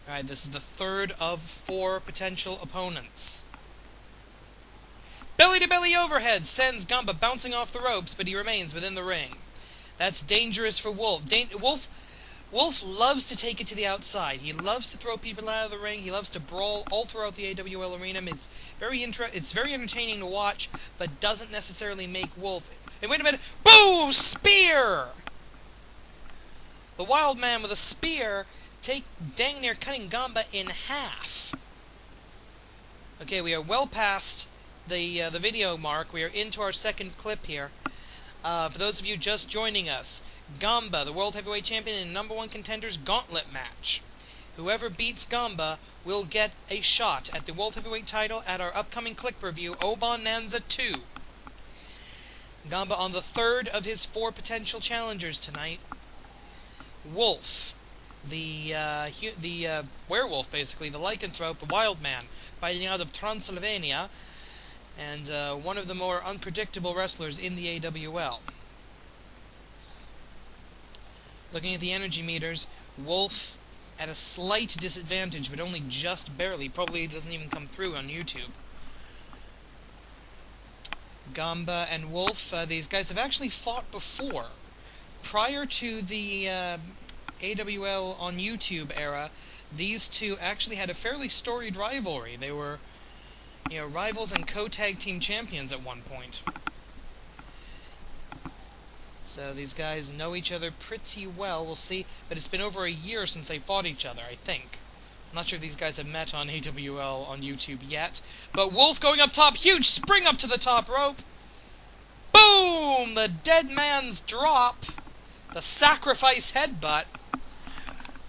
Alright, this is the third of 4 potential opponents. Belly-to-belly overhead sends Ganba bouncing off the ropes, but he remains within the ring. That's dangerous for Wolf. Wolf loves to take it to the outside. He loves to throw people out of the ring. He loves to brawl all throughout the AWL arena. It's very entertaining to watch, but doesn't necessarily make Wolf... Hey, wait a minute! Boom! Spear! The Wild Man with a spear, dang near cutting Ganba in half. Okay, we are well past the video mark. We are into our second clip here. For those of you just joining us, Ganba, the World Heavyweight Champion in #1 Contender's Gauntlet Match. Whoever beats Ganba will get a shot at the World Heavyweight title at our upcoming clip review, Bonanza 2. Ganba on the third of his 4 potential challengers tonight. Wolf, the werewolf, basically, the lycanthrope, the wild man, fighting out of Transylvania, and one of the more unpredictable wrestlers in the AWL. Looking at the energy meters, Wolf at a slight disadvantage, but only just barely. Probably doesn't even come through on YouTube. Ganba and Wolf, these guys have actually fought before. Prior to the AWL on YouTube era, these two actually had a fairly storied rivalry. They were, rivals and co-tag team champions at one point. So these guys know each other pretty well, we'll see. But it's been over a year since they fought each other, I think. I'm not sure if these guys have met on AWL on YouTube yet. But Wolf going up top, huge spring up to the top rope. Boom! The dead man's drop. The sacrifice headbutt.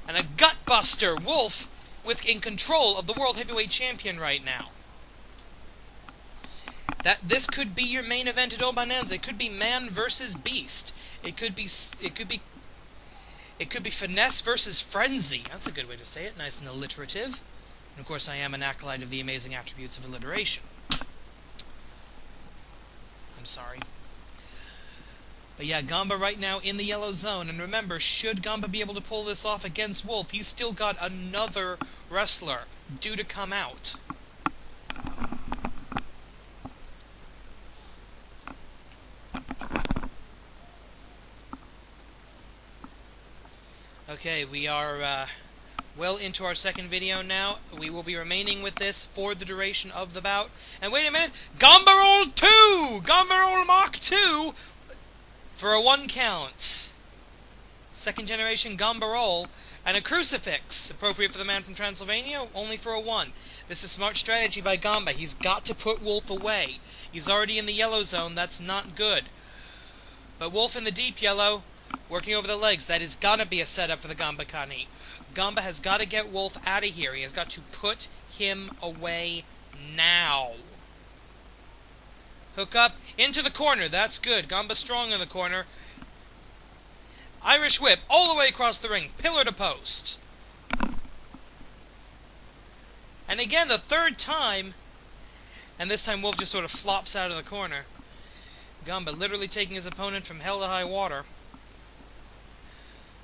And a gutbuster. Wolf in control of the World Heavyweight Champion right now. This could be your main event at Bonanza. It could be man versus beast. It could be finesse versus frenzy. That's a good way to say it. Nice and alliterative. And of course, I am an acolyte of the amazing attributes of alliteration. I'm sorry. But yeah, Ganba right now in the yellow zone. And remember, should Ganba be able to pull this off against Wolf, he's still got another wrestler due to come out. Okay, we are well into our second video now. We will be remaining with this for the duration of the bout. And wait a minute! Ganba Roll 2! Ganba Roll Mach 2! For a 1 count. Second generation Ganba Roll. And a crucifix, appropriate for the man from Transylvania, only for a 1. This is smart strategy by Ganba. He's got to put Wolf away. He's already in the yellow zone. That's not good. But Wolf in the deep yellow, working over the legs. That has got to be a setup for the Ganba Kani. Ganba has got to get Wolf out of here. He has got to put him away now. Hook up into the corner. That's good. Ganba strong in the corner. Irish whip all the way across the ring. Pillar to post. And again, the third time. And this time Wolf just sort of flops out of the corner. Ganba literally taking his opponent from hell to high water.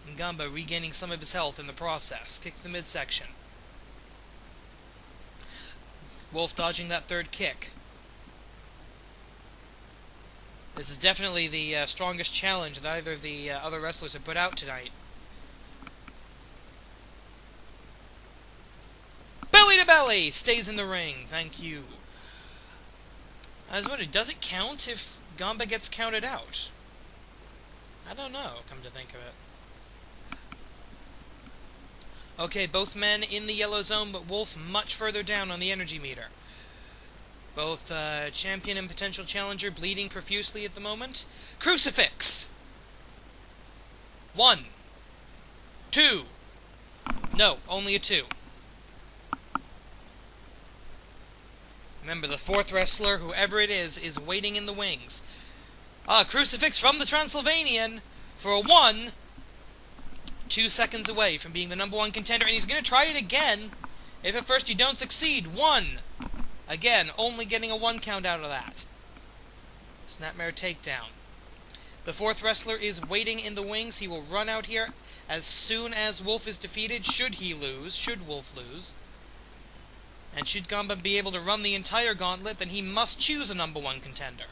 And Ganba regaining some of his health in the process. Kick to the midsection. Wolf dodging that third kick. This is definitely the strongest challenge that either of the other wrestlers have put out tonight. Belly to belly! Stays in the ring. Thank you. I was wondering, does it count if Ganba gets counted out? I don't know, come to think of it. Okay, both men in the yellow zone, but Wolf much further down on the energy meter. Both champion and potential challenger bleeding profusely at the moment. Crucifix! 1. 2. No, only a 2. Remember, the fourth wrestler, whoever it is waiting in the wings. Crucifix from the Transylvanian for a 1. 2 seconds away from being the #1 contender, and he's going to try it again. If at first you don't succeed, 1. Again, only getting a 1 count out of that. Snapmare takedown. The fourth wrestler is waiting in the wings. He will run out here as soon as Wolf is defeated, should Wolf lose. And should Ganba be able to run the entire gauntlet, then he must choose a number 1 contender.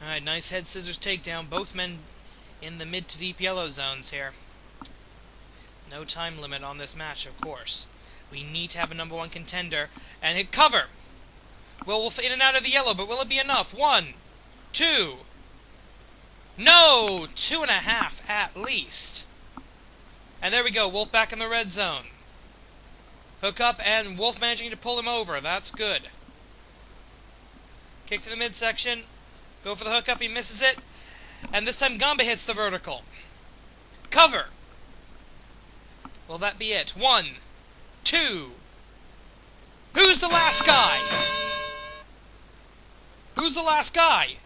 Alright, nice head scissors takedown. Both men in the mid to deep yellow zones here. No time limit on this match, of course. We need to have a number 1 contender. And hit cover! Well, Wolf in and out of the yellow, but will it be enough? 1, 2... No! 2.5 at least. And there we go, Wolf back in the red zone. Hook up, and Wolf managing to pull him over. That's good. Kick to the midsection. Go for the hookup, he misses it. And this time Ganba hits the vertical. Cover! Will that be it? 1, 2... Who's the last guy? Who's the last guy?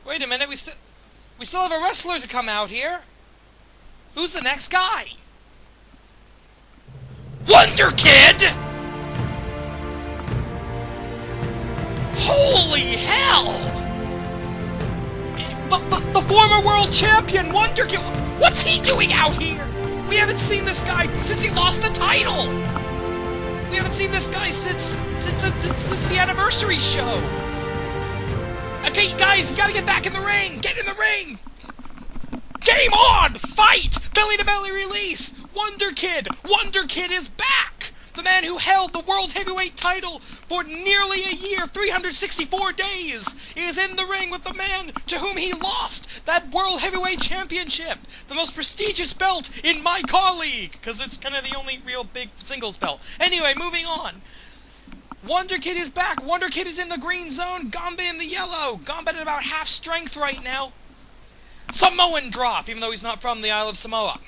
Wait a minute, we still have a wrestler to come out here. Who's the next guy? Wonder Kid! Holy hell! The former world champion, Wonder Kid! What's he doing out here? We haven't seen this guy since he lost the title! We haven't seen this guy since the anniversary show! Okay, guys, you gotta get back in the ring! Get in the ring! Game on! Fight! Belly-to-belly release! Wonder Kid! Wonder Kid is back! The man who held the World Heavyweight title for nearly a year, 364 days, is in the ring with the man to whom he lost that World Heavyweight Championship, the most prestigious belt in my colleague, because it's kind of the only real big singles belt. Anyway, moving on. Wonder Kid is back. Wonder Kid is in the green zone. Ganba in the yellow. Ganba at about half strength right now. Samoan drop, even though he's not from the Isle of Samoa.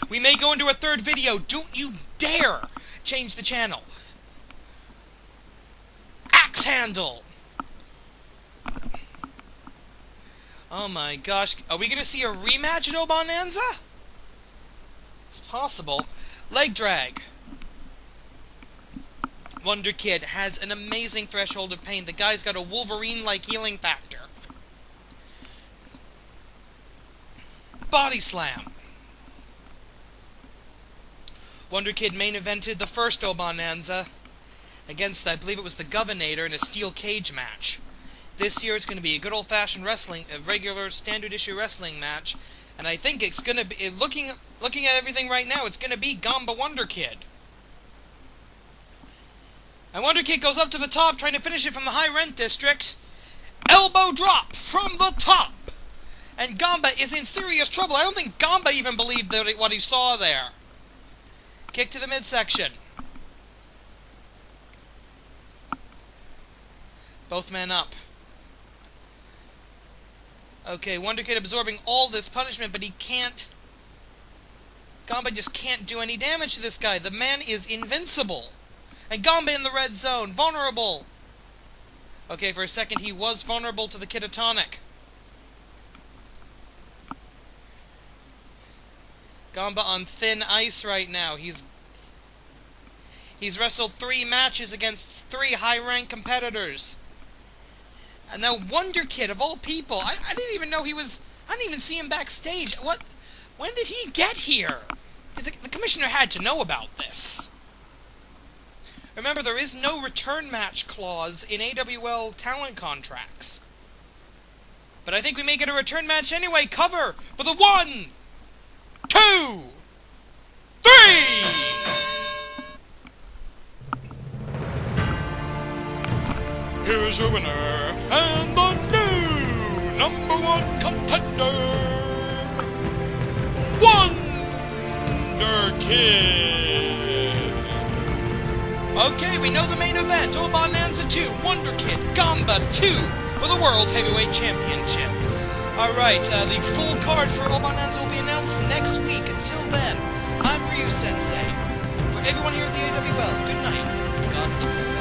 We may go into a third video. Don't you dare change the channel. Axe handle. Oh my gosh. Are we going to see a rematch at O Bonanza? It's possible. Leg drag. Wonder Kid has an amazing threshold of pain. The guy's got a Wolverine-like healing factor. Body slam. Wonder Kid main evented the first O Bonanza against, I believe it was the Governator, in a steel cage match. This year it's going to be a good old-fashioned wrestling, a regular standard issue wrestling match, and I think it's going to be, looking at everything right now, it's going to be Ganba Wonder Kid. And Wonder Kid goes up to the top, trying to finish it from the high rent district. Elbow drop from the top. And Ganba is in serious trouble. I don't think Ganba even believed what he saw there. Kick to the midsection. Both men up. Okay, Wonder Kid absorbing all this punishment, but he can't. Ganba just can't do any damage to this guy. The man is invincible. And Ganba in the red zone, vulnerable. Okay, for a second he was vulnerable to the Kitatonic. Ganba on thin ice right now. He's wrestled 3 matches against 3 high-ranked competitors. And now Wonder Kid, of all people, I didn't even know he was... I didn't even see him backstage. When did he get here? The commissioner had to know about this. Remember, there is no return match clause in AWL talent contracts. But I think we may get a return match anyway. Cover for the 1, 2, 3! Here's your winner, and the new #1 contender, Wonder Kid! Okay, we know the main event, O Bonanza 2, Wonder Kid, Ganba 2 for the World Heavyweight Championship. Alright, the full card for O Bonanza will be announced next week. Until then, I'm Ryu Sensei. For everyone here at the AWL, good night. God bless.